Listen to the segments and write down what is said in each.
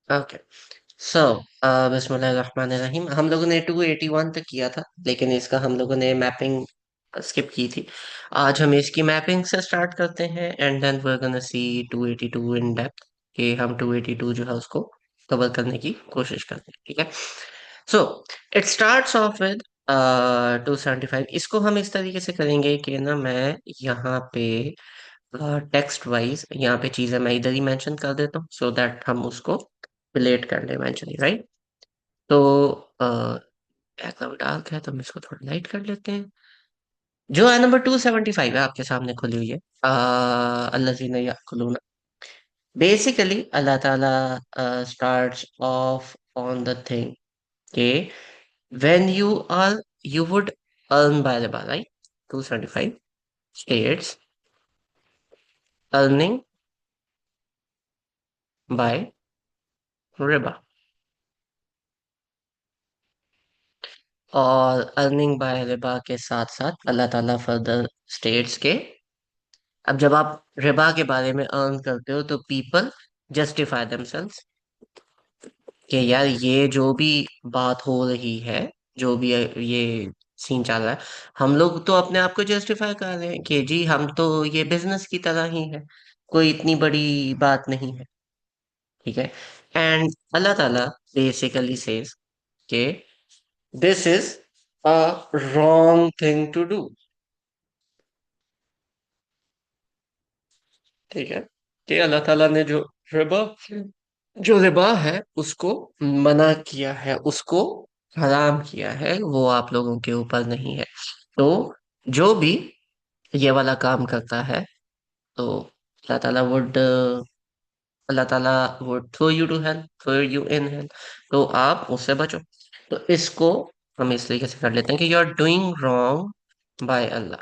Okay. सो बिस्मिल्लाहिर्रहमानिर्रहीम। हम लोगों ने 281 तक किया था, लेकिन इसका हम लोगों ने मैपिंग स्किप की थी। आज हम इसकी मैपिंग से स्टार्ट करते हैं and then we are gonna see 282 in depth, कि हम 282 जो है उसको कवर करने की कोशिश करते हैं। ठीक है। So it starts of with 275। इसको हम इस तरीके से करेंगे कि ना, मैं यहाँ पे टेक्स्ट वाइज यहाँ पे चीजें मैं इधर ही मेंशन कर देता हूँ, सो दैट हम उसको रिलेट कर ले इवेंचुअली, राइट। तो बैकग्राउंड डार्क है तो हम इसको थोड़ा लाइट कर लेते हैं। जो है नंबर 275 है आपके सामने खुली हुई है। अल्लाज़ीना यअकुलूना। बेसिकली अल्लाह ताला starts of on the thing के when you would earn by riba, right? 275 states earning by riba, और अर्निंग बाय रिबा के साथ साथ अल्लाह ताला फर्दर स्टेट्स के, अब जब आप रिबा के बारे में अर्न करते हो तो पीपल जस्टिफाई देमसेल्व्स कि यार ये जो भी बात हो रही है, जो भी ये सीन चल रहा है, हम लोग तो अपने आप को जस्टिफाई कर रहे हैं कि जी हम तो ये बिजनेस की तरह ही है, कोई इतनी बड़ी बात नहीं है। ठीक है। And Allah Taala basically says कि this is a wrong thing to do. ठीक है। कि अल्लाह ताला ने रिबा जो रिबा है उसको मना किया है, उसको हराम किया है, वो आप लोगों के ऊपर नहीं है। तो जो भी ये वाला काम करता है, तो Allah Taala would throw you to hell, throw you in hell. तो आप उससे बचो। तो इसको हम इस तरीके से कर लेते हैं कि you are doing wrong by Allah.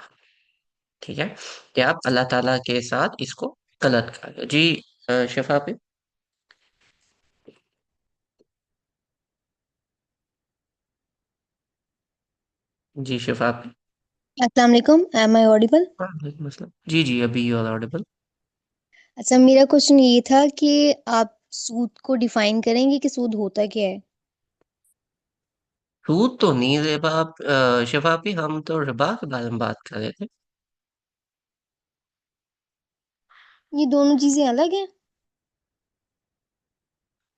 ठीक है। कि आप अल्लाह ताला के साथ इसको गलत कर रहे हो जी। शिफा पे। जी शिफा पे। अस्सलाम वालेकुम, एम आई ऑडिबल? हाँ, मतलब जी जी, अभी यू आर ऑडिबल। अच्छा, मेरा क्वेश्चन ये था कि आप सूद को डिफाइन करेंगे कि सूद होता क्या है? सूद तो नहीं रिबा, शिफा भी हम तो रिबा के बारे में बात कर रहे थे। ये दोनों चीजें अलग हैं।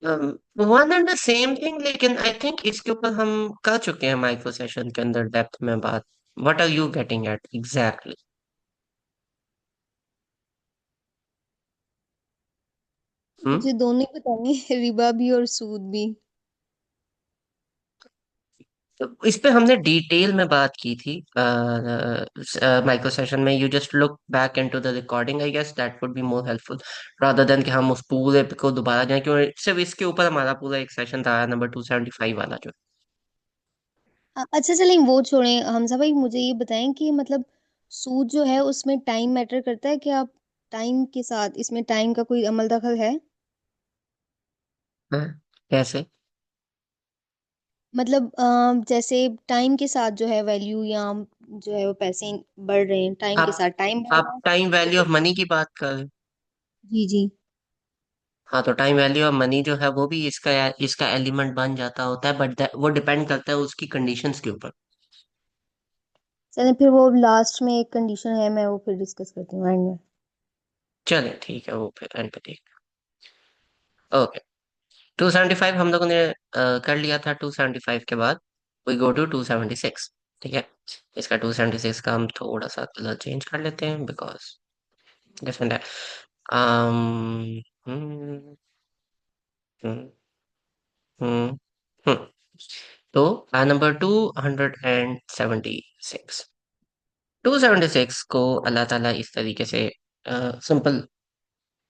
One and the same thing, लेकिन आई थिंक इसके ऊपर हम कर चुके हैं माइक्रो सेशन के अंदर डेप्थ में बात। What are you getting at exactly? Hmm. मुझे दोनों ही पता नहीं है, रिबा भी और सूद भी। तो इस पे हमने डिटेल में बात की थी माइक्रो सेशन में। You just look back into the recording, I guess that would be more helpful rather than कि हम उस पूरे को दोबारा जाएं, क्योंकि सिर्फ इसके ऊपर हमारा पूरा एक सेशन था, नंबर 275 वाला जो। अच्छा चलें, वो छोड़ें। हमजा भाई, मुझे ये बताएं कि मतलब सूद जो है उसमें टाइम मैटर करता है कि आप टाइम के साथ, इसमें टाइम का कोई अमल दखल है? हाँ, कैसे? मतलब जैसे टाइम के साथ जो है वैल्यू या जो है वो पैसे बढ़ रहे हैं, टाइम के आप साथ टाइम बढ़ आप रहा है। टाइम वैल्यू ऑफ तो मनी की बात कर रहे हैं। जी जी। हाँ, तो टाइम वैल्यू ऑफ मनी जो है वो भी इसका एलिमेंट बन जाता होता है, बट वो डिपेंड करता है उसकी कंडीशंस के ऊपर। चलें, फिर वो लास्ट में एक कंडीशन है, मैं वो फिर डिस्कस करती हूँ एंड में। चले ठीक है, वो फिर एंड पे देख। ओके। 275 हम लोगों ने कर लिया था। 275 के बाद वी गो टू 276। ठीक है। इसका 276 का हम थोड़ा सा कलर चेंज कर लेते हैं, बिकॉज डिफरेंट है। um, हम्म, हम्म, हम्म, हम्म। तो नंबर 276। 276 को अल्लाह ताला इस तरीके से सिंपल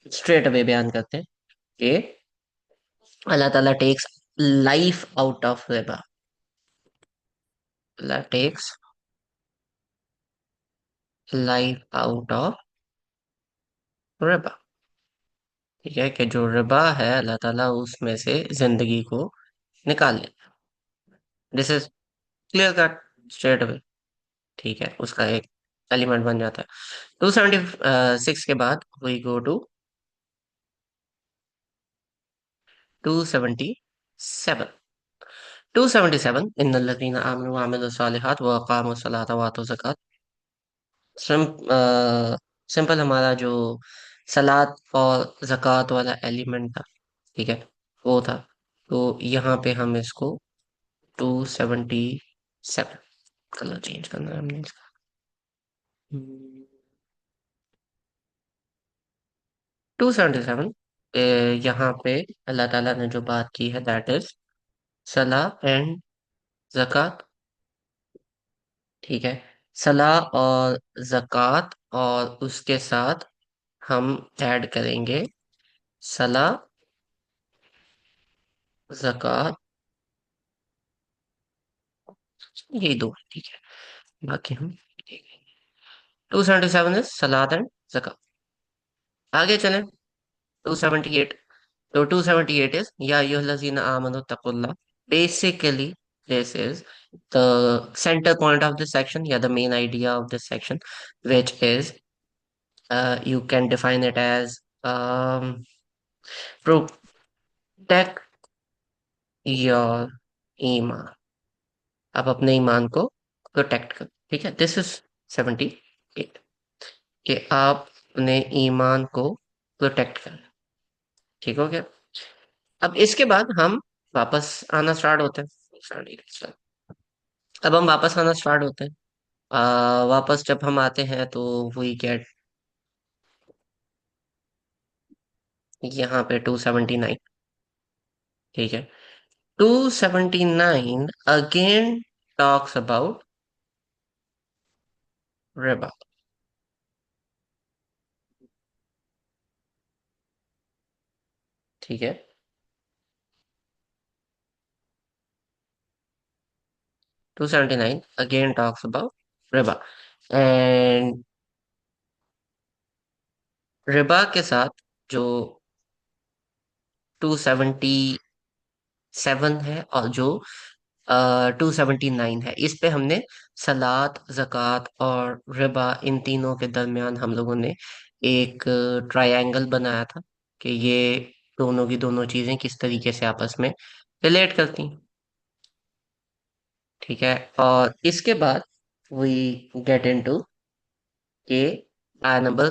स्ट्रेट अवे बयान करते हैं कि Allah Taala takes life out of रिबा। Allah takes life out of रिबा। ठीक है। कि जो रिबा है अल्लाह ताला उसमें से जिंदगी को निकाल ले। This is clear cut, straight away. ठीक है, उसका एक एलिमेंट बन जाता है। 276 के बाद वी गो टू 277 277 इन्नल्लज़ीना आमनु व अमिलुस्सालिहात व अक़ामुस्सलाता व आतु ज़कात। सिंपल हमारा जो सलात और ज़कात वाला एलिमेंट था, ठीक है, वो था। तो यहाँ पे हम इसको 277, कलर चेंज करना है हमने इसका। 277, यहाँ पे अल्लाह ताला ने जो बात की है दैट इज सला एंड ज़कात, ठीक है। सला और ज़कात, और उसके साथ हम ऐड करेंगे सला, ज़कात, यही दो, ठीक है। बाकी हम 277 इज सलाद एंड ज़कात। आगे चलें, 278। तो 278 इज या अय्युहल्लज़ीना आमनु तक़ुल्लाह। Basically this is the center point of this section, या the main idea of this section, which is you can define it as protect your ईमान। आप अपने ईमान को प्रोटेक्ट करो, ठीक है। दिस इज 78, कि आप अपने ईमान को प्रोटेक्ट करें, ठीक हो गया। अब इसके बाद हम वापस आना स्टार्ट होते हैं। अब हम वापस आना स्टार्ट होते हैं। वापस जब हम आते हैं तो वी गेट यहाँ पे 279, ठीक है। 279 अगेन टॉक्स अबाउट रिबा, ठीक है। 279 again talks about Riba, and Riba के साथ जो 277 है और जो 279 है, इस पे हमने सलात, जक़ात और रिबा, इन तीनों के दरमियान हम लोगों ने एक ट्रायंगल बनाया था कि ये दोनों की दोनों चीजें किस तरीके से आपस में रिलेट करती हैं, ठीक है। और इसके बाद वी गेट इनटू के आया नंबर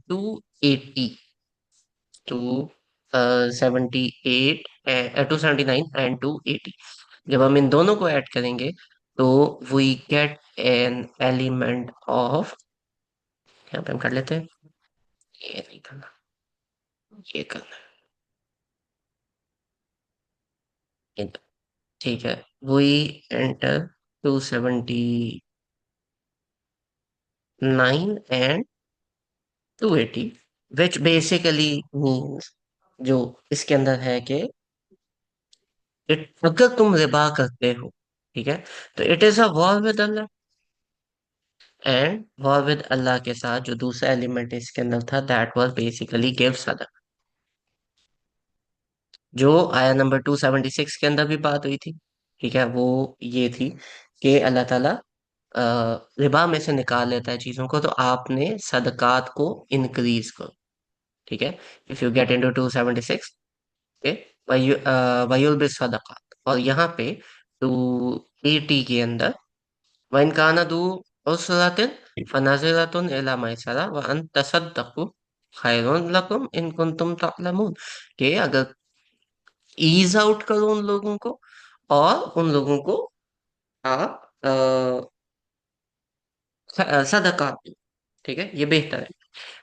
280, 278, 279 एंड 280। जब हम इन दोनों को ऐड करेंगे तो we get an element of, यहाँ पे हम कर लेते हैं, ये नहीं करना, ये करना है, ठीक है। We enter 279 and 280, which basically means, जो इसके अंदर है कि अगर तुम रिबा करते हो, ठीक है, तो it is a war with Allah. And war with Allah के साथ जो दूसरा एलिमेंट इसके अंदर था दैट वाज बेसिकली गिव सदका, जो आया नंबर 276 के अंदर भी बात हुई थी, ठीक है। वो ये थी कि अल्लाह ताला रिबा में से निकाल लेता है चीजों को, तो आपने सदकात को इंक्रीज करो, ठीक है। If you get into 276, okay, वयुल बि सदकात, और यहाँ पे 280 के अंदर वइन काना दू उसरतिन फनाजिरतुन इला मैसरा व अन तसद्दक़ु खैरुन लकुम इन कुंतुम तअलमून, कि अगर ईज आउट करो उन लोगों को, और उन लोगों को आप सदका दो, ठीक है, ये बेहतर है।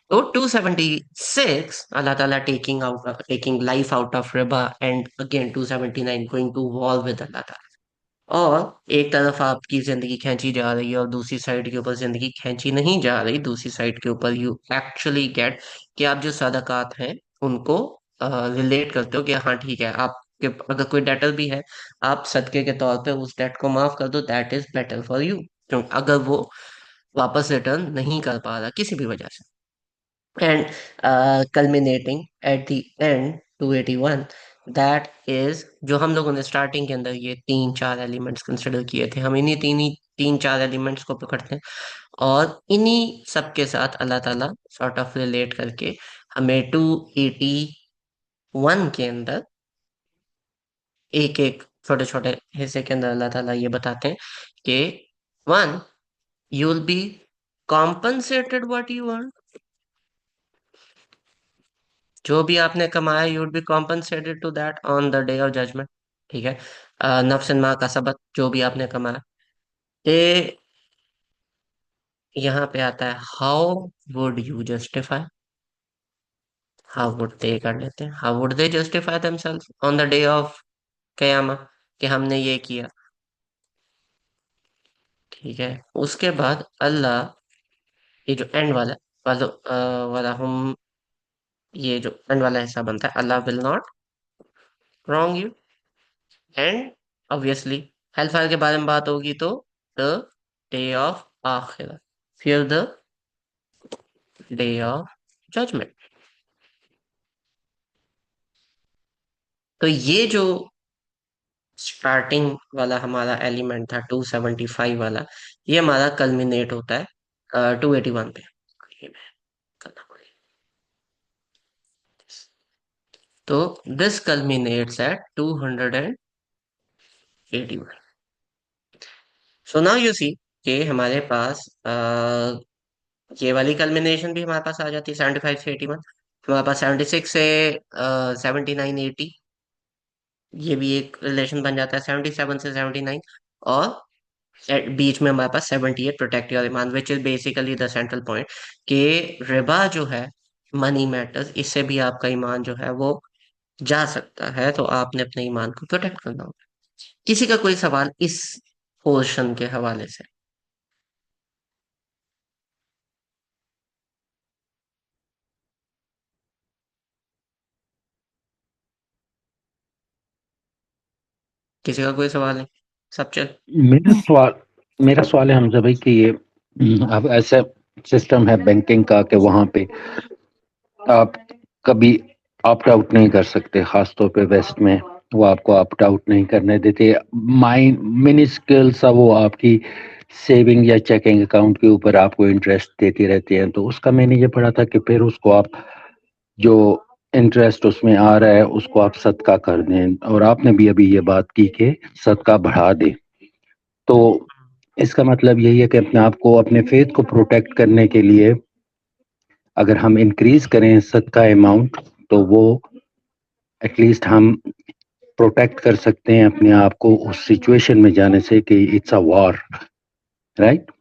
तो 276 अल्लाह ताला टेकिंग लाइफ आउट ऑफ रिबा, and again 279 going to war with Allah ताला। और एक तरफ आपकी जिंदगी खींची जा रही है और दूसरी साइड के ऊपर जिंदगी खींची नहीं जा रही, दूसरी साइड के ऊपर यू एक्चुअली गेट कि आप जो सदाकात हैं उनको रिलेट करते हो कि हाँ ठीक है, आपके अगर कोई डेटर भी है, आप सदके के तौर पे उस डेट को माफ कर दो, that is better for you, क्योंकि अगर वो वापस रिटर्न नहीं कर पा रहा किसी भी वजह से। And culminating at the end 281, that is जो हम लोगों ने स्टार्टिंग के अंदर ये तीन चार एलिमेंट्स कंसिडर किए थे, हम इन्हीं तीन चार एलिमेंट्स को पकड़ते हैं, और इन्हीं सब के साथ अल्लाह ताला सॉर्ट ऑफ रिलेट करके हमें 281 के अंदर एक एक छोटे छोटे हिस्से के अंदर अल्लाह ताला ये बताते हैं कि one, you will be compensated what you earn. जो भी आपने कमाया, you will be compensated to that on the day of judgment. ठीक है। नफ्सन मा का सबक, जो भी आपने कमाया। ये यहाँ पे आता है, how would you justify, how would they कर लेते हैं, how would they justify themselves on the day of कयामा, कि हमने ये किया। ठीक है। उसके बाद अल्लाह, ये जो एंड वाला वाला हम, ये जो एंड वाला हिस्सा बनता है, Allah will not wrong you. And obviously hell fire के बारे में बात होगी तो द डे ऑफ आखिरत, फिर द डे ऑफ जजमेंट। तो ये जो स्टार्टिंग वाला हमारा एलिमेंट था 275 वाला, ये हमारा कल्मिनेट होता है 281 पे। ये मैं करना पड़ेगा। तो this culminates at 281। So now you see कि हमारे पास ये वाली कल्मिनेशन भी हमारे पास आ जाती है 75 से 81। हमारे पास 76 से 79 80, ये भी एक रिलेशन बन जाता है 77 से 79। और बीच में हमारे पास 78 प्रोटेक्ट योर ईमान, which is basically the central point, कि रिबा जो है, मनी मैटर्स, इससे भी आपका ईमान जो है वो जा सकता है, तो आपने अपने ईमान को प्रोटेक्ट करना होगा। किसी का कोई सवाल इस पोर्शन के हवाले से? किसी का कोई सवाल नहीं? सब चल। मेरा सवाल मेरा सवाल है हमजा भाई कि ये अब ऐसा सिस्टम है बैंकिंग का कि वहां पे आप कभी ऑप्ट आउट नहीं कर सकते, खासतौर पे वेस्ट में वो आपको ऑप्ट आउट नहीं करने देते। माइन मिनी स्किल सा वो आपकी सेविंग या चेकिंग अकाउंट के ऊपर आपको इंटरेस्ट देती रहती है। तो उसका मैंने ये पढ़ा था कि फिर उसको आप जो इंटरेस्ट उसमें आ रहा है उसको आप सदका कर दें, और आपने भी अभी ये बात की कि सदका बढ़ा दें। तो इसका मतलब यही है कि अपने आप को, अपने फेथ को प्रोटेक्ट करने के लिए अगर हम इंक्रीज करें सदका अमाउंट, तो वो एटलीस्ट हम प्रोटेक्ट कर सकते हैं अपने आप को उस सिचुएशन में जाने से कि इट्स अ वॉर, राइट।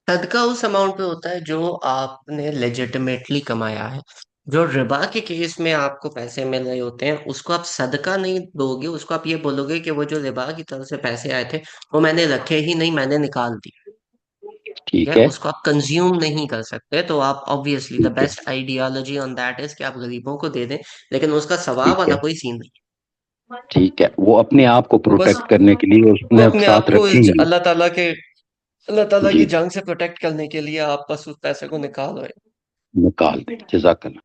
सदका उस अमाउंट पे होता है जो आपने लेजिटिमेटली कमाया है। जो रिबा के केस में आपको पैसे मिल रहे होते हैं, उसको आप सदका नहीं दोगे, उसको आप ये बोलोगे कि वो जो रिबा की तरफ से पैसे आए थे, वो मैंने रखे ही नहीं, मैंने निकाल दी। ठीक है। ठीक है। उसको आप कंज्यूम नहीं कर सकते, तो आप ऑब्वियसली द ठीक है। Best ideology on that is कि आप गरीबों को दे दें, लेकिन उसका सवाब ठीक वाला है। कोई सीन नहीं। ठीक है, वो अपने आप को वो बस, प्रोटेक्ट करने के लिए वो उसने अपने आप साथ को रखे इस ही। अल्लाह ताला जी। की जंग से प्रोटेक्ट करने के लिए आप बस उस पैसे को निकाल रहे निकाल दे, जजाकल्ला।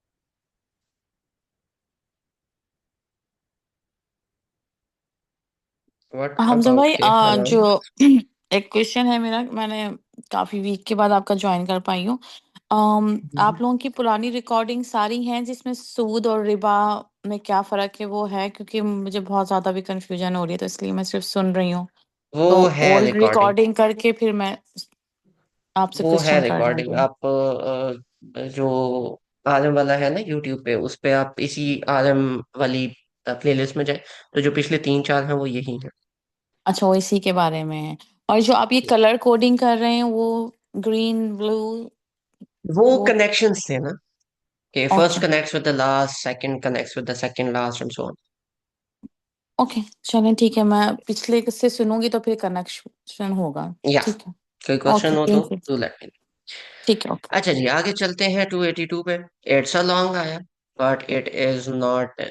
हो। व्हाट हमजा अबाउट भाई के हराम? जो एक क्वेश्चन है मेरा, मैंने काफी वीक के बाद आपका ज्वाइन कर पाई हूँ। आप लोगों की पुरानी रिकॉर्डिंग सारी हैं जिसमें सूद और रिबा में क्या फर्क है वो है, क्योंकि मुझे बहुत ज्यादा भी कंफ्यूजन हो रही है, तो इसलिए मैं सिर्फ सुन रही हूँ। वो तो है ओल्ड रिकॉर्डिंग। रिकॉर्डिंग करके फिर मैं आपसे वो है क्वेश्चन करने रिकॉर्डिंग। लगी हूँ। आप जो आरएम वाला है ना यूट्यूब पे, उस पे आप इसी आरएम वाली प्लेलिस्ट में जाए, तो जो पिछले 3 4 हैं वो यही है। अच्छा, वो इसी के बारे में है। और जो आप ये कलर कोडिंग कर रहे हैं वो ग्रीन ब्लू, वो वो कनेक्शंस थे ना, कि first okay. Connects with the last, second connects with the second last, and so on. Okay, चलें ठीक है, मैं पिछले से सुनूंगी तो फिर कनेक्शन होगा। या ठीक है। कोई क्वेश्चन ओके, हो तो thank you. Do let me. ठीक है, ओके। अच्छा जी, आगे चलते हैं 282 पे। इट्स अ लॉन्ग आया, but it is not,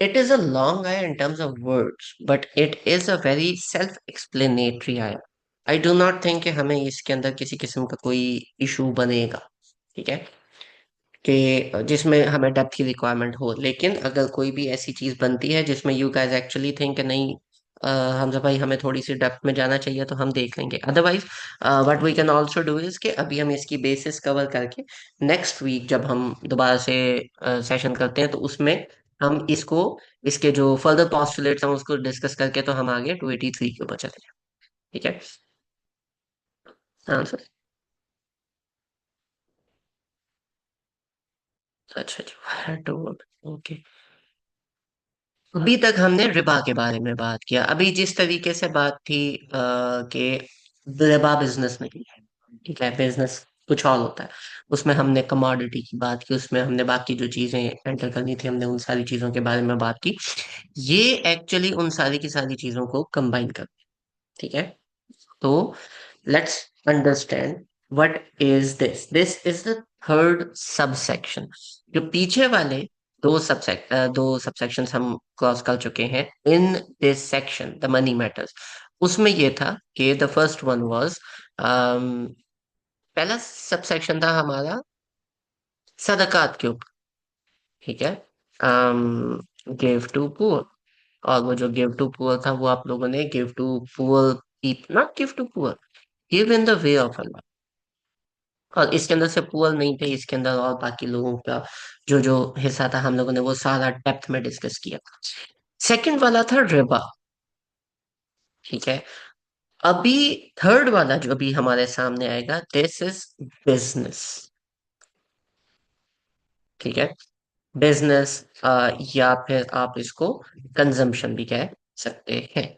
it is a long eye in terms of words, but it is a very self-explanatory eye. I do not think कि हमें इसके अंदर किसी किस्म का कोई इशू बनेगा। ठीक है। कि जिसमें हमें डेप्थ की रिक्वायरमेंट हो, लेकिन अगर कोई भी ऐसी चीज बनती है जिसमें यू गाइस एक्चुअली थिंक नहीं, हमजा भाई हमें थोड़ी सी डेप्थ में जाना चाहिए, तो हम देख लेंगे। Otherwise what we can also do is कि अभी हम इसकी बेसिस कवर करके नेक्स्ट वीक जब हम दोबारा से सेशन करते हैं, तो उसमें हम इसको, इसके जो फर्दर पॉस्टुलेट्स हैं उसको डिस्कस करके तो हम आगे 283 के ऊपर चले जाएं। ठीक है। आंसर। अच्छा जी, ओके। अभी तक हमने रिबा के बारे में बात किया। अभी जिस तरीके से बात थी कि रिबा बिजनेस नहीं है, ठीक है, बिजनेस कुछ और होता है। उसमें हमने कमोडिटी की बात की, उसमें हमने बाकी जो चीजें एंटर करनी थी हमने उन सारी चीजों के बारे में बात की। ये एक्चुअली उन सारी की सारी चीजों को कंबाइन कर, ठीक है। तो let's understand what is this. This is the third subsection. जो पीछे वाले दो सबसेक्शंस हम क्रॉस कर चुके हैं in this section the money matters. उसमें ये था कि द फर्स्ट वन वाज, पहला सबसेक्शन था हमारा सदकात के ऊपर, ठीक है। Give to poor. और वो जो गिव टू पुअर था वो आप लोगों ने give to poor, not give to poor, give in the way of Allah. और इसके अंदर से पुअर नहीं थे, इसके अंदर और बाकी लोगों का जो जो हिस्सा था हम लोगों ने वो सारा डेप्थ में डिस्कस किया। सेकंड वाला था रिबा, ठीक है। अभी थर्ड वाला जो अभी हमारे सामने आएगा, दिस इज बिजनेस, ठीक है। बिजनेस, या फिर आप इसको कंजम्पशन भी कह सकते हैं।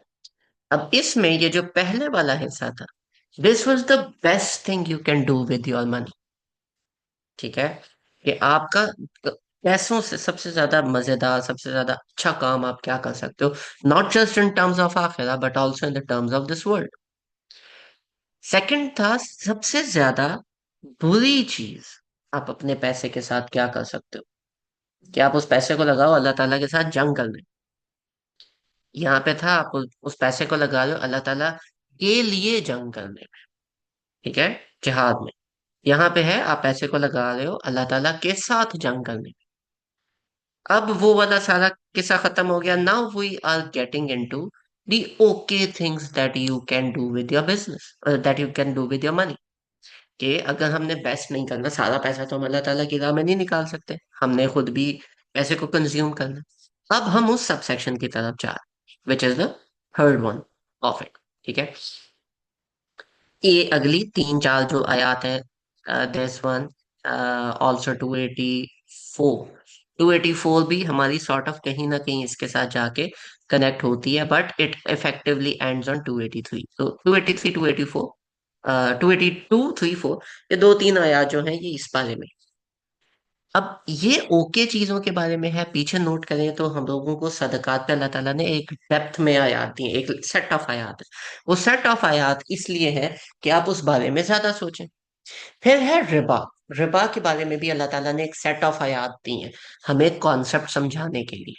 अब इसमें ये जो पहले वाला हिस्सा था, this was the best thing you can do with your money, ठीक है। कि आपका पैसों से सबसे ज्यादा मजेदार, सबसे ज्यादा अच्छा काम आप क्या कर सकते हो, not just in terms of आखिरा but also in the terms of this world. Second था सबसे ज्यादा बुरी चीज आप अपने पैसे के साथ क्या कर सकते हो, कि आप उस पैसे को लगाओ अल्लाह ताला के साथ जंग करने। यहाँ पे था आप उस पैसे को लगा रहे हो अल्लाह ताला के लिए जंग करने में, ठीक है, जिहाद में। यहाँ पे है आप पैसे को लगा रहे हो अल्लाह ताला के साथ जंग करने में। अब वो वाला सारा किस्सा खत्म हो गया। Now we are getting into the okay things that you can do with your business, that you can do with your money. कि अगर हमने बेस्ट नहीं करना, सारा पैसा तो हम अल्लाह ताला की राह में नहीं निकाल सकते, हमने खुद भी पैसे को कंज्यूम करना। अब हम उस सब सेक्शन की तरफ जा रहे, which is the third one of it, ठीक है। ये अगली तीन चार जो आयात है, दिस वन, ऑल्सो 284, 284 भी हमारी सॉर्ट ऑफ कहीं ना कहीं इसके साथ जाके कनेक्ट होती है, but it effectively ends on 283। तो 283, 284, 282, 34, ये दो तीन आयात जो हैं ये इस बारे में। अब ये ओके चीजों के बारे में है, पीछे नोट करें तो हम लोगों को सदकात पे अल्लाह ताला ने एक डेप्थ में आयात दी है, एक सेट ऑफ आयात है। वो सेट ऑफ आयात इसलिए है कि आप उस बारे में ज्यादा सोचें। फिर है रिबा। रिबा के बारे में भी अल्लाह ताला ने एक सेट ऑफ आयात दी है हमें कॉन्सेप्ट समझाने के लिए।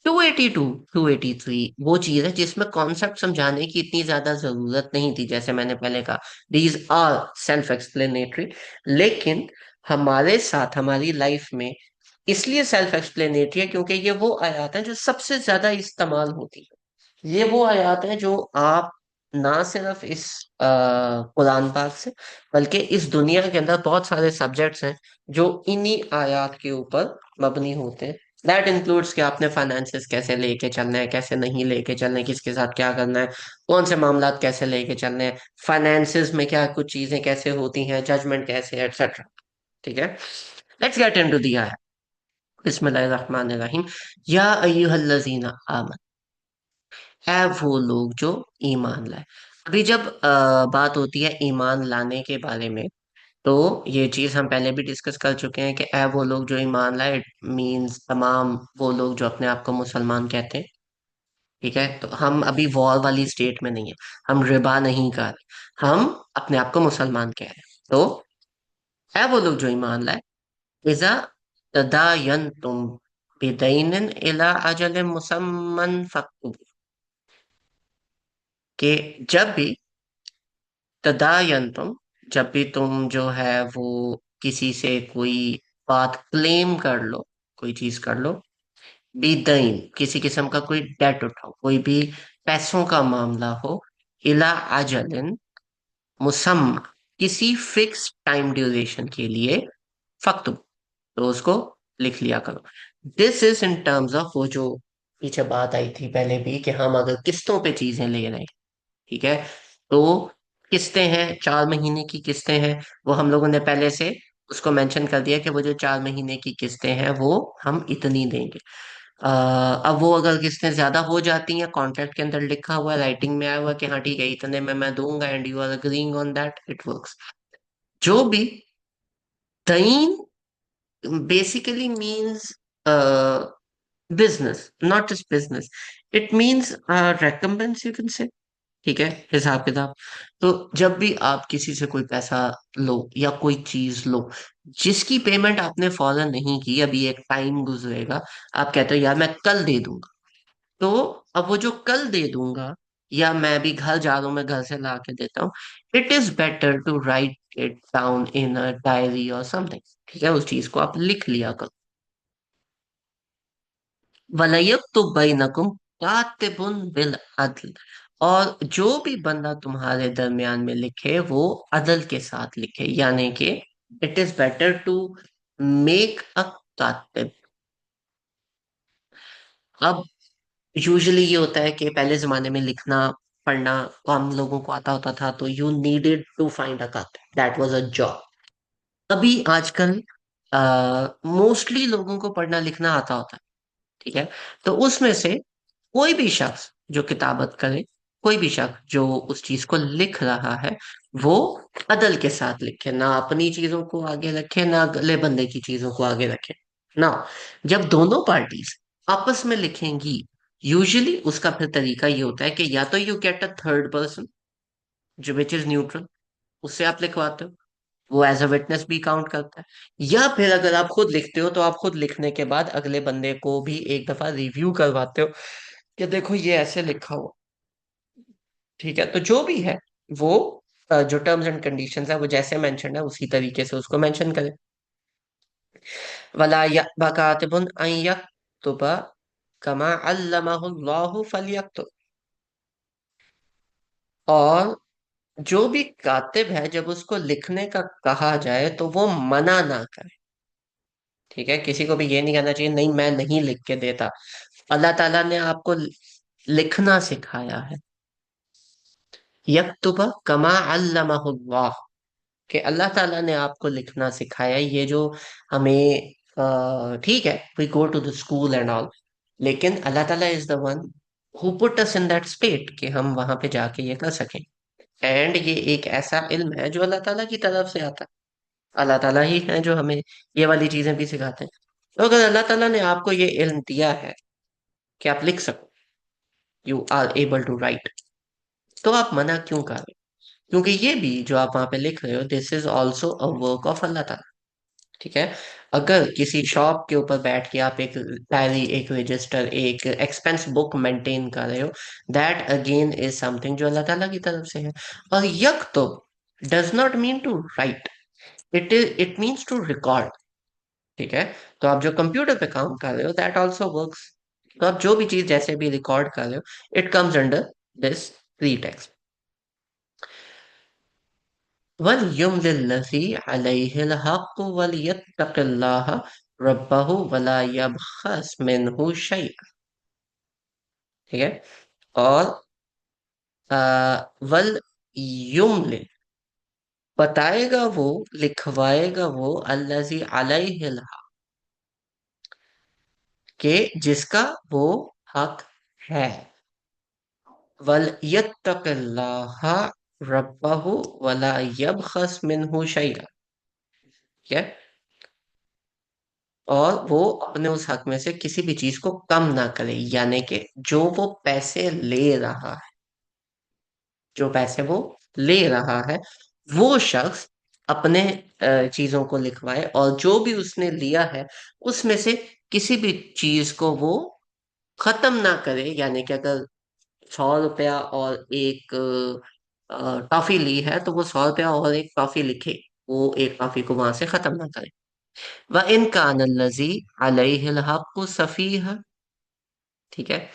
282, 283 वो चीज है जिसमें कॉन्सेप्ट समझाने की इतनी ज्यादा जरूरत नहीं थी, जैसे मैंने पहले कहा, दीज आर सेल्फ एक्सप्लेनेटरी। लेकिन हमारे साथ हमारी लाइफ में इसलिए सेल्फ एक्सप्लेनेटरी है क्योंकि ये वो आयात है जो सबसे ज्यादा इस्तेमाल होती है। ये वो आयात है जो आप ना सिर्फ इस कुरान पाक से, बल्कि इस दुनिया के अंदर बहुत सारे सब्जेक्ट्स हैं जो इन्हीं आयात के ऊपर मबनी होते हैं। दैट इंक्लूड्स कि आपने फाइनेंसेस कैसे लेके चलना है, कैसे नहीं लेके चलना है, किसके साथ क्या करना है, कौन से मामला कैसे लेके चलने हैं, फाइनेंसेस में क्या कुछ चीजें कैसे होती हैं, जजमेंट कैसे, एक्सेट्रा, ठीक है। लेट्स गेट इनटू द आयत। बिस्मिल्लाहिर्रहमानिर्रहीम। या अय्युहल्लज़ीना आमन, है वो लोग जो ईमान लाए। अभी जब बात होती है ईमान लाने के बारे में, तो ये चीज हम पहले भी डिस्कस कर चुके हैं कि है वो लोग जो ईमान लाए, इट मीन्स तमाम वो लोग जो अपने आप को मुसलमान कहते हैं, ठीक है। तो हम अभी वॉर वाली स्टेट में नहीं है, हम रिबा नहीं कर रहे, हम अपने आप को मुसलमान कह रहे हैं। तो है वो लोग जो ईमान लाए, इजा तदायनतुम बिदैनिन इला अजल मुसम्मन फक्तुब, कि जब भी तदायंतुम, जब भी तुम जो है वो किसी से कोई बात क्लेम कर लो, कोई चीज कर लो, बिदईन किसी किस्म का कोई डेट उठाओ, कोई भी पैसों का मामला हो, इला अजलिन मुसम्मा, किसी फिक्स टाइम ड्यूरेशन के लिए, फक्त तो उसको लिख लिया करो। This is in terms of वो जो पीछे बात आई थी पहले भी, कि हम अगर किस्तों पे चीजें ले रहे हैं, ठीक है, तो किस्तें हैं, 4 महीने की किस्तें हैं, वो हम लोगों ने पहले से उसको मेंशन कर दिया कि वो जो 4 महीने की किस्तें हैं वो हम इतनी देंगे। अब वो अगर किस्तें ज्यादा हो जाती हैं, कॉन्ट्रैक्ट के अंदर लिखा हुआ है, राइटिंग में आया हुआ है कि हाँ ठीक है इतने में मैं दूंगा and you are agreeing on that, it works. जो भी तयीन basically means business, not just business. It means recompense, you can say. ठीक है, हिसाब किताब। तो जब भी आप किसी से कोई पैसा लो या कोई चीज लो, जिसकी पेमेंट आपने फौरन नहीं की, अभी एक टाइम गुजरेगा, आप कहते हो यार मैं कल दे दूंगा, तो अब वो जो कल दे दूंगा, या मैं अभी घर जा रहा हूँ मैं घर से ला के देता हूँ, it is better to write it down in a diary और समथिंग। ठीक है, उस चीज को आप लिख लिया करो। वलयक्तुब बैनकुम कातिबुन बिल अदल, और जो भी बंदा तुम्हारे दरमियान में लिखे वो अदल के साथ लिखे, यानी कि it is better to make a कातिब। अब यूजुअली ये होता है कि पहले जमाने में लिखना पढ़ना कम लोगों को आता होता था, तो you needed to find a कातिब, दैट वाज अ जॉब। अभी आजकल मोस्टली लोगों को पढ़ना लिखना आता होता है, ठीक है, तो उसमें से कोई भी शख्स जो किताबत करे, कोई भी शख्स जो उस चीज को लिख रहा है, वो अदल के साथ लिखे, ना अपनी चीजों को आगे रखे ना अगले बंदे की चीजों को आगे रखे ना। जब दोनों पार्टीज आपस में लिखेंगी, यूजुअली उसका फिर तरीका ये होता है कि या तो you get a third person जो विच इज न्यूट्रल, उससे आप लिखवाते हो, वो एज अ विटनेस भी काउंट करता है, या फिर अगर आप खुद लिखते हो तो आप खुद लिखने के बाद अगले बंदे को भी एक दफा रिव्यू करवाते हो कि देखो ये ऐसे लिखा हुआ। ठीक है, तो जो भी है वो जो टर्म्स एंड कंडीशंस है वो जैसे मेंशन है उसी तरीके से उसको मेंशन करें। वला यअबा कातिबुन अन यक्तुबा कमा अल्लमहुल्लाहु फलयक्तुब, और जो भी कातिब है जब उसको लिखने का कहा जाए तो वो मना ना करे। ठीक है, किसी को भी ये नहीं कहना चाहिए नहीं मैं नहीं लिख के देता। अल्लाह ताला ने आपको लिखना सिखाया है, यक्तुबा कमा अल्लमहुल्लाह, कि अल्लाह ताला ने आपको लिखना सिखाया है। ये जो हमें ठीक है, we go to the school and all, लेकिन Allah Taala is the one who put us in that state कि हम वहां पे जाके ये कर सकें। एंड ये एक ऐसा इल्म है जो अल्लाह ताला की तरफ से आता है, अल्लाह ताला ही है जो हमें ये वाली चीजें भी सिखाते हैं। तो अगर अल्लाह ताला ने आपको ये इल्म दिया है कि आप लिख सको, you are able to write, तो आप मना क्यों कर रहे हो? क्योंकि ये भी जो आप वहां पे लिख रहे हो, this is also a work of Allah ताला। ठीक है, अगर किसी शॉप के ऊपर बैठ के आप एक डायरी, एक रजिस्टर, एक एक्सपेंस बुक मेंटेन कर रहे हो, दैट अगेन इज समथिंग जो अल्लाह ताला की तरफ से है। और यक्तुब does not mean to write, it means to record. ठीक है, तो आप जो कंप्यूटर पे काम कर रहे हो दैट ऑल्सो वर्क्स। तो आप जो भी चीज जैसे भी रिकॉर्ड कर रहे हो, it comes under this pretext. वलयुमलिल्लज़ी अलैहिल हक़्क़ु वलियत्तक़िल्लाह रब्बहु वला यबख़स मिन्हु शैअ। ठीक है, और वल युमलिल, बताएगा वो, लिखवाएगा वो, अल्लज़ी अलैहिल हक़्क़, के जिसका वो हक है, वल यत्तक़िल्लाह रब्बहु वला यबख़स मिन्हु शैअ। ठीक है, और वो अपने उस हक में से किसी भी चीज को कम ना करे, यानी कि जो वो पैसे ले रहा है, जो पैसे वो ले रहा है, वो शख्स अपने चीजों को लिखवाए, और जो भी उसने लिया है उसमें से किसी भी चीज को वो खत्म ना करे, यानी कि अगर 100 रुपया और एक टॉफी ली है तो वो 100 रुपया और एक टॉफी लिखे, वो एक टॉफी को वहां से खत्म ना करे। व इन कान लजी अलैहिल हक़्क़ु सफीह, ठीक है,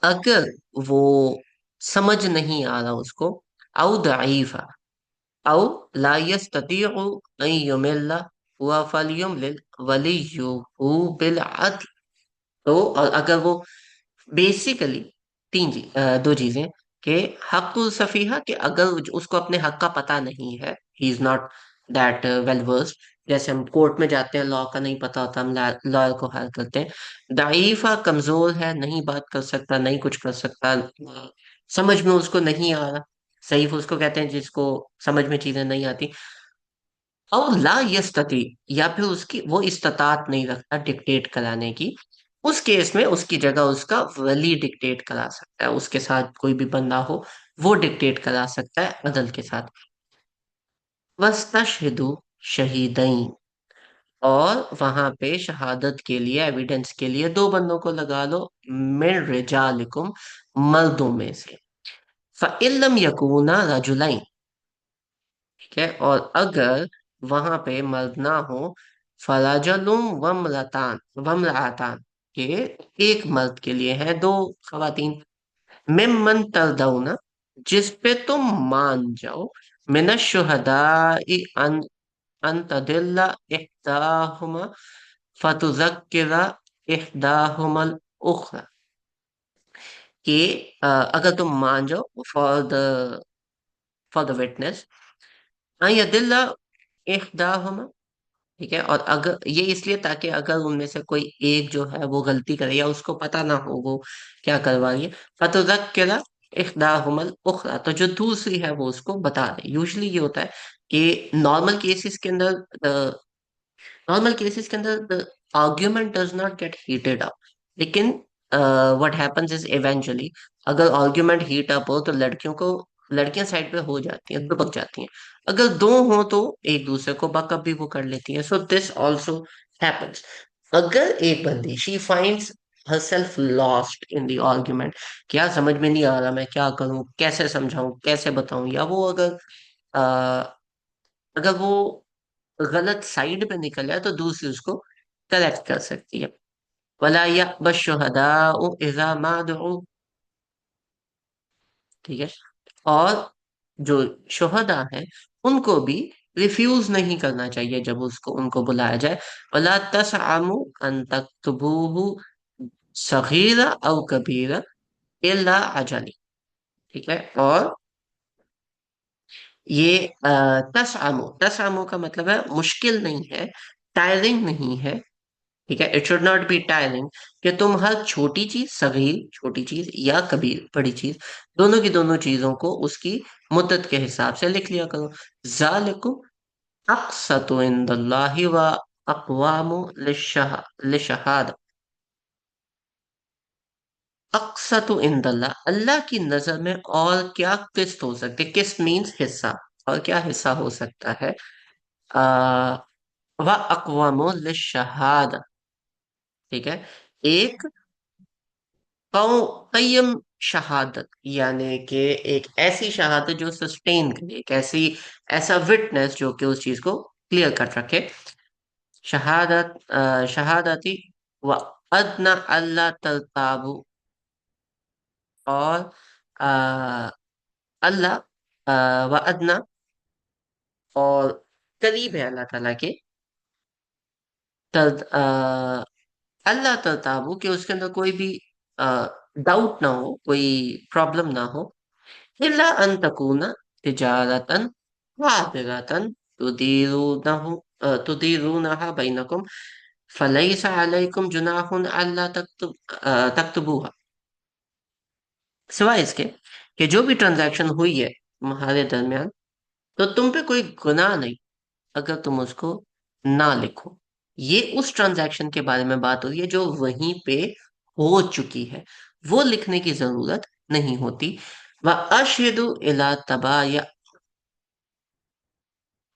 अगर वो समझ नहीं आ रहा उसको, औ दईफा औ ला यस्ततीउ अन युमिल्ला हुआ फलयुमलिल वलियुहु बिल अदल। तो और अगर वो बेसिकली दो चीजें कि हक्कुल सफीहा, कि अगर उसको अपने हक का पता नहीं है, he is not that well versed. जैसे हम कोर्ट में जाते हैं, लॉ का नहीं पता होता, हम लॉयर को हायर करते हैं। दाइफा, कमजोर है, नहीं बात कर सकता, नहीं कुछ कर सकता, समझ में उसको नहीं आ रहा। सहीफ उसको कहते हैं जिसको समझ में चीजें नहीं आती। और ला यस्तती, या फिर उसकी वो इस्तात नहीं रखता डिक्टेट कराने की, उस केस में उसकी जगह उसका वली डिक्टेट करा सकता है। उसके साथ कोई भी बंदा हो, वो डिक्टेट करा सकता है अदल के साथ। वस्तशहिदु शहीदैन, और वहां पे शहादत के लिए, एविडेंस के लिए दो बंदों को लगा लो, मिन रिजालिकुम, मर्दों में से। फ़इल्लम यकूना रजुलैन, ठीक है, और अगर वहां पे मर्द ना हो, फराजलुम वम्रतान, वम्रअतान, के एक मर्द के लिए है दो खवातीन, मिम्मन तरदौना, जिस पे तुम मान जाओ, मिन शुहदाई अन अन तदिल्ला इहदाहुमा फतुजक्किरा इहदाहुमल उखरा, कि अगर तुम मान जाओ फॉर द विटनेस, यदिल्ला इहदाहुमा, ठीक है, और अगर ये इसलिए ताकि अगर उनमें से कोई एक जो है वो गलती करे या उसको पता ना हो वो क्या करवा रही है, फतुज़क्किरा इहदाहुमल उखरा, तो जो दूसरी है वो उसको बता दे। यूजुअली ये होता है कि नॉर्मल केसेस के अंदर the argument does not gate heated up, लेकिन व्हाट हैपेंस इज इवेंचुअली, अगर आर्ग्यूमेंट हीट अप हो तो लड़कियां साइड पे हो जाती हैं, दुबक जाती हैं। अगर दो हो तो एक दूसरे को बकअप भी वो कर लेती हैं। So this also happens. अगर एक बंदी she finds herself lost in the argument, क्या समझ में नहीं आ रहा, मैं क्या करूं, कैसे समझाऊं, कैसे बताऊं, या वो अगर वो गलत साइड पे निकल जाए, तो दूसरी उसको करेक्ट कर सकती है। वला यअबा शुहदाउ इज़ा मा दुउ, ठीक है, और जो शुहदा है उनको भी रिफ्यूज नहीं करना चाहिए जब उसको उनको बुलाया जाए। वला तसअमु अन तक्तबूहु सगीरा अव कबीरा इल्ला अजली, ठीक है, और ये तसअमु का मतलब है मुश्किल नहीं है, टायरिंग नहीं है, ठीक है, it should not be tiring, कि तुम हर छोटी चीज, सगीर छोटी चीज या कबीर बड़ी चीज, दोनों की दोनों चीजों को उसकी मुद्दत के हिसाब से लिख लिया करो। ज़ालिकुम अक़सतु इंदल्लाहि व अक़वामु लिशहादा। अक़सतु इंदल्लाह, अल्लाह की नजर में और क्या किस्त हो सकती है, किस्त मीन्स हिस्सा, और क्या हिस्सा हो सकता है, आ, व अक़वामु लिशहादा, ठीक है, एक कयम शहादत, यानी कि एक ऐसी शहादत जो सस्टेन करे, एक ऐसा विटनेस जो कि उस चीज को क्लियर कर रखे। शहादती व अदना अल्लाह तरताबू, और अ, अल्लाह व अदना, और करीब है अल्लाह ताला के, अल्लाह तरताबू, कि उसके अंदर कोई भी डाउट ना हो, कोई प्रॉब्लम ना हो। इल्ला अन तकूना तिजारतन हादिरतन तुदीरूनहु तुदीरूनहा बैनकुम फलैसा अलैकुम जुनाहुन अल्ला तक्तबूहा, सिवाय इसके कि जो भी ट्रांजैक्शन हुई है तुम्हारे दरमियान, तो तुम पे कोई गुनाह नहीं अगर तुम उसको ना लिखो। ये उस ट्रांजैक्शन के बारे में बात हो रही है जो वहीं पे हो चुकी है, वो लिखने की जरूरत नहीं होती। व अशहिदु इला तबा,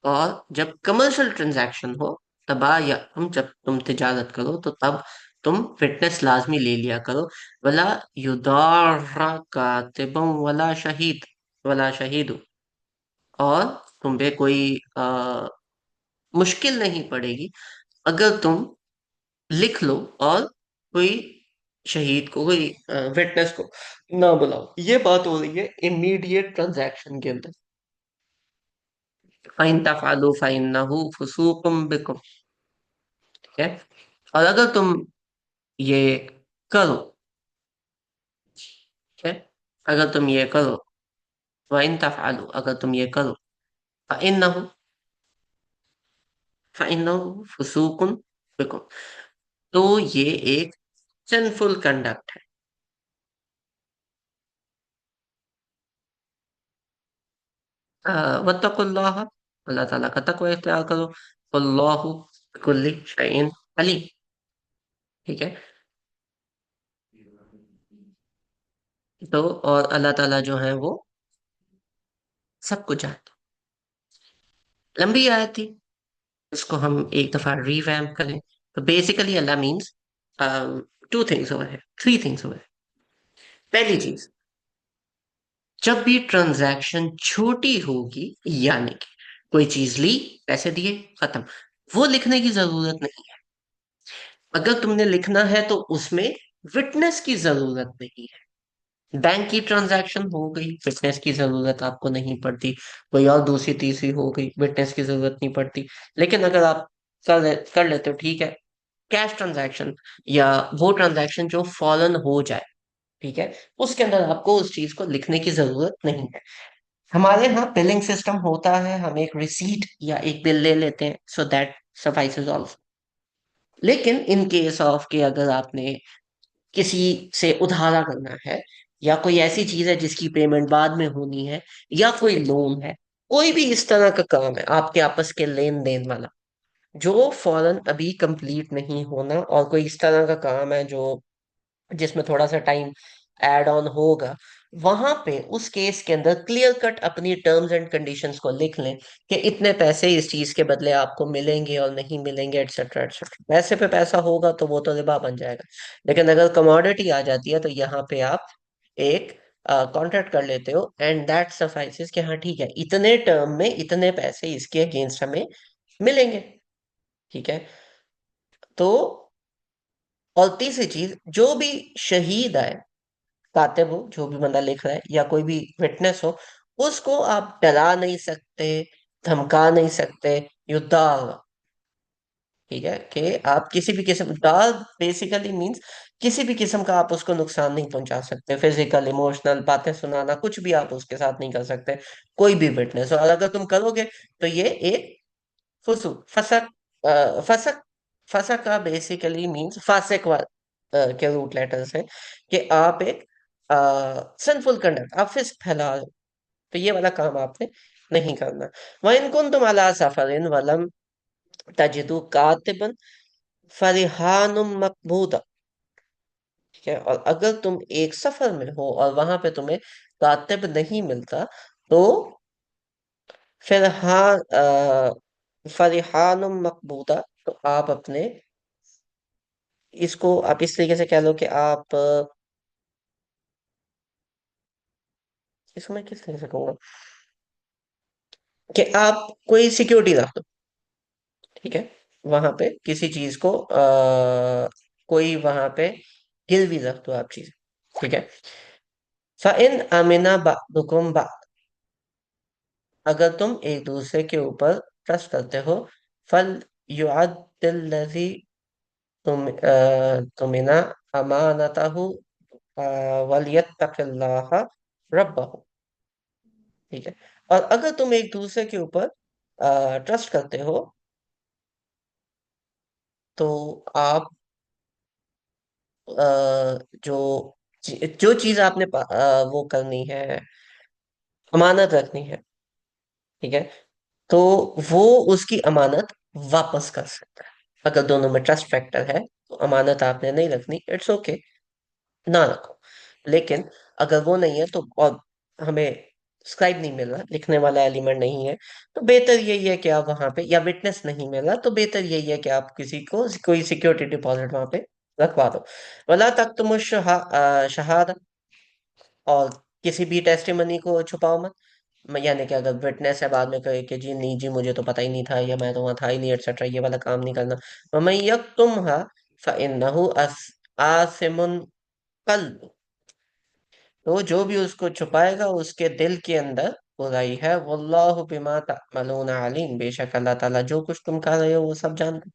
और जब कमर्शियल ट्रांजैक्शन हो, तबा या हम, जब तुम तिजारत करो तो तब तुम फिटनेस लाजमी ले लिया करो। वला युदारा कातिबम वला शहीद, और तुम पे कोई मुश्किल नहीं पड़ेगी अगर तुम लिख लो और कोई शहीद को, कोई विटनेस को ना बुलाओ। ये बात हो रही है इमीडिएट ट्रांजैक्शन के अंदर। फाइन तफअलु फइन्नहु फुसूकुम बिकुम, ठीक है। और अगर तुम ये करो, ठीक है, अगर तुम ये करो, वाइन तफअलु, अगर तुम ये करो, फ़इन्नहु फ़इन्नहु फुसूकुन बिकुम, तो ये एक सिंफुल कंडक्ट है। वत्तकुल्लाह, अल्लाह ताला का तकवा इख्तियार करो, वल्लाहु बिकुल्लि शैइन अलीम। ठीक है। तो और अल्लाह ताला जो है वो सब कुछ जानते हैं। लंबी आयत थी, इसको हम एक दफा रिवैम्प करें। तो बेसिकली अल्लाह मीन्स टू थिंग्स ओवर है, थ्री थिंग्स ओवर है। पहली चीज, जब भी ट्रांजैक्शन छोटी होगी, यानी कि कोई चीज ली, पैसे दिए, खत्म, वो लिखने की जरूरत नहीं है। अगर तुमने लिखना है तो उसमें विटनेस की जरूरत नहीं है। बैंक की ट्रांजैक्शन हो गई, विटनेस की जरूरत आपको नहीं पड़ती। कोई और दूसरी तीसरी हो गई, विटनेस की जरूरत नहीं पड़ती। लेकिन अगर आप कर लेते हो, ठीक है, कैश ट्रांजैक्शन या वो ट्रांजैक्शन जो फॉलन हो जाए, ठीक है, उसके अंदर आपको उस चीज को लिखने की जरूरत नहीं है। हमारे यहाँ बिलिंग सिस्टम होता है, हम एक रिसीट या एक बिल ले लेते हैं, सो दैट सफाइसेस ऑल्सो। लेकिन इन केस ऑफ के अगर आपने किसी से उधारा करना है, या कोई ऐसी चीज है जिसकी पेमेंट बाद में होनी है, या कोई लोन है, कोई भी इस तरह का काम है आपके आपस के लेन देन वाला, जो फौरन अभी कंप्लीट नहीं होना, और कोई इस तरह का काम है जो जिसमें थोड़ा सा टाइम ऐड ऑन होगा, वहां पे उस केस के अंदर क्लियर कट अपनी टर्म्स एंड कंडीशंस को लिख लें कि इतने पैसे इस चीज के बदले आपको मिलेंगे और नहीं मिलेंगे, एटसेट्रा एटसेट्रा। पैसे पे पैसा होगा तो वो तो रिबा बन जाएगा। लेकिन अगर कमोडिटी आ जाती है तो यहाँ पे आप एक कॉन्ट्रैक्ट कर लेते हो, एंड दैट सफाइसेस कि हाँ ठीक है, इतने टर्म में इतने पैसे इसके अगेंस्ट हमें मिलेंगे। ठीक है। तो और तीसरी चीज, जो भी शहीद आए, कातिब हो, जो भी बंदा लिख रहा है, या कोई भी विटनेस हो, उसको आप डरा नहीं सकते, धमका नहीं सकते, यू डाल। ठीक है, कि आप किसी भी किस्म, डाल बेसिकली मींस किसी भी किस्म का आप उसको नुकसान नहीं पहुंचा सकते, फिजिकल इमोशनल बातें सुनाना कुछ भी आप उसके साथ नहीं कर सकते, कोई भी विटनेस। और अगर तुम करोगे तो ये एक फसक, फसक, फसक का बेसिकली मींस फासिक के रूट लेटर्स हैं, कि आप एक सिंफुल कंडक्ट, आप फिस्क फैला रहे हो। तो ये वाला काम आपने नहीं करना। वइन कुंतुम अला सफरिन वलम तजिदु कातिबन फरिहानुम मकबूदा। ठीक है। और अगर तुम एक सफर में हो और वहां पे तुम्हें कातिब नहीं मिलता, तो फिर हाँ, फरिहानुम मकबूदा, तो आप अपने, इसको आप इस तरीके से कह लो कि आप इसको मैं किस तरीके से कहूंगा, कि आप कोई सिक्योरिटी रख दो। ठीक है। वहां पे किसी चीज को कोई वहां पे गिरवी रख दो आप चीज। ठीक है। फ़इन अमिना बअदुकुम बअद, अगर तुम एक दूसरे के ऊपर ट्रस्ट करते हो, फल युअद्दिल्लज़ी तुमिना अमानतहु वलियत्तकिल्लाह रब्बहु। ठीक है। और अगर तुम एक दूसरे के ऊपर ट्रस्ट करते हो, तो आप जो जो चीज आपने वो करनी है, अमानत रखनी है, ठीक है, तो वो उसकी अमानत वापस कर सकता है। अगर दोनों में ट्रस्ट फैक्टर है तो अमानत आपने नहीं रखनी, इट्स ओके, ना रखो। लेकिन अगर वो नहीं है तो, और हमें स्क्राइब नहीं मिल रहा, लिखने वाला एलिमेंट नहीं है, तो बेहतर यही है कि आप वहां पे, या विटनेस नहीं मिल रहा, तो बेहतर यही है कि आप किसी को कोई सिक्योरिटी डिपॉजिट वहां पे रखवा दो। वला तक तुम शहादा, और किसी भी टेस्टिमनी को छुपाओ मत। यानी कि अगर विटनेस है, बाद में कहे कि जी नहीं जी, मुझे तो पता ही नहीं था, या मैं तो वहां था ही नहीं, एटसेट्रा, ये वाला काम नहीं करना। वमन यक्तुमहा फइन्नहु आसिमुन कल्बुहु, तो जो भी उसको छुपाएगा उसके दिल के अंदर बुराई है। वल्लाहु बिमा तअमलून अलीम, बेशक अल्लाह ताला जो कुछ तुम कर रहे हो वो सब जानता है।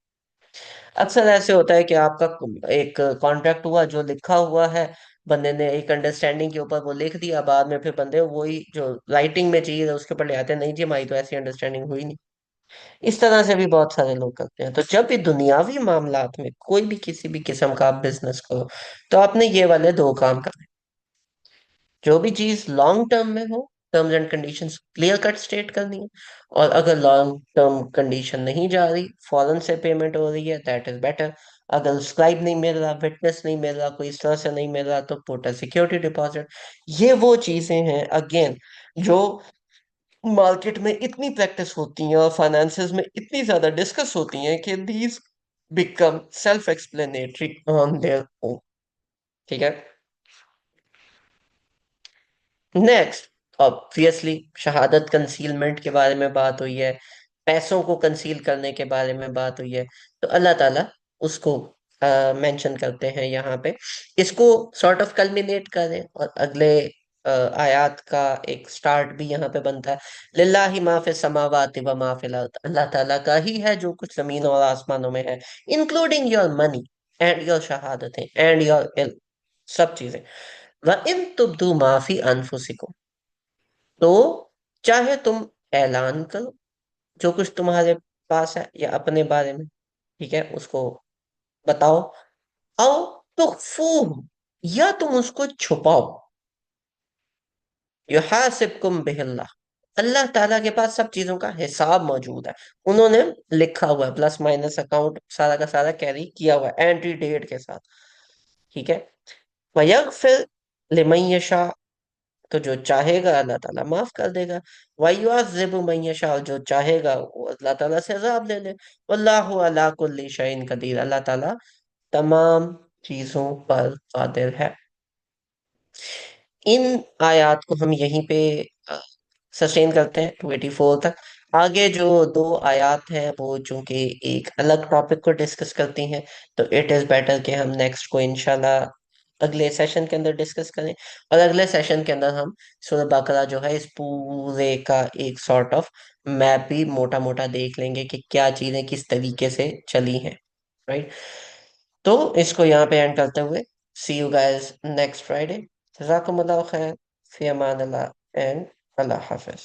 अक्सर ऐसे होता है कि आपका एक कॉन्ट्रैक्ट हुआ, जो लिखा हुआ है, बंदे ने एक अंडरस्टैंडिंग के ऊपर वो लिख दिया, बाद में फिर बंदे वही जो राइटिंग में चीज है उसके ऊपर ले आते हैं, नहीं जी हमारी तो ऐसी अंडरस्टैंडिंग हुई नहीं। इस तरह से भी बहुत सारे लोग करते हैं। तो जब भी दुनियावी मामलात में कोई भी किसी भी किस्म का आप बिजनेस करो, तो आपने ये वाले दो काम करने। जो भी चीज लॉन्ग टर्म में हो, terms and conditions clear cut state करनी है। और अगर लॉन्ग टर्म कंडीशन नहीं जा रही, फौरन से पेमेंट हो रही है, दैट इज बेटर। अगर स्क्राइब नहीं मिल रहा, विटनेस नहीं मिल रहा, कोई इस तरह से नहीं मिल रहा, तो पुट अ सिक्योरिटी डिपॉजिट। ये वो चीजें हैं अगेन जो मार्केट में इतनी प्रैक्टिस होती हैं और फाइनेंसेस में इतनी ज्यादा डिस्कस होती हैं कि these become self explanatory on their own. ठीक है। नेक्स्ट, ऑब्वियसली शहादत कंसीलमेंट के बारे में बात हुई है, पैसों को कंसील करने के बारे में बात हुई है। तो अल्लाह ताला उसको मेंशन करते हैं यहाँ पे, इसको सॉर्ट ऑफ कल्मिनेट करें और अगले आयात का एक स्टार्ट भी यहाँ पे बनता है। लिल्लाहि मा फिस समावाति व मा फिल अर्द, अल्लाह ताला का ही है जो कुछ जमीन और आसमानों में है, including your money and your शहादतें एंड योर इल्म, सब चीजें। व इन तुब्दू माफी अनफुसिकुम, तो चाहे तुम ऐलान करो जो कुछ तुम्हारे पास है या अपने बारे में, ठीक है, उसको बताओ। आओ तुखफू, या तुम उसको छुपाओ। युहासिबकुम बिहिल्लाह, अल्लाह ताला के पास सब चीजों का हिसाब मौजूद है। उन्होंने लिखा हुआ है, प्लस माइनस अकाउंट सारा का सारा कैरी किया हुआ है एंट्री डेट के साथ। ठीक है। वयगफिर लिमन यशा, तो जो चाहेगा अल्लाह ताला माफ कर देगा। वयुअज़्ज़िबु मन यशा, जो चाहेगा वो अल्लाह ताला से अज़ाब ले ले। वल्लाहु अला कुल्ली शैइन कदीर, अल्लाह ताला तमाम चीजों पर कादिर है। इन आयात को हम यहीं पे सस्टेन करते हैं 284 तक। आगे जो दो आयात हैं वो चूंकि एक अलग टॉपिक को डिस्कस करती हैं, तो इट इज बेटर कि हम नेक्स्ट को इंशाल्लाह अगले सेशन के अंदर डिस्कस करें। और अगले सेशन के अंदर हम सूरह बकरा जो है इस पूरे का एक सॉर्ट ऑफ मैप भी मोटा मोटा देख लेंगे कि क्या चीजें किस तरीके से चली हैं। राइट। तो इसको यहाँ पे एंड करते हुए, सी यू गाइस नेक्स्ट फ्राइडे। जज़ाकुमुल्लाह खैर, फी अमान अल्लाह एंड अल्लाह हाफिज।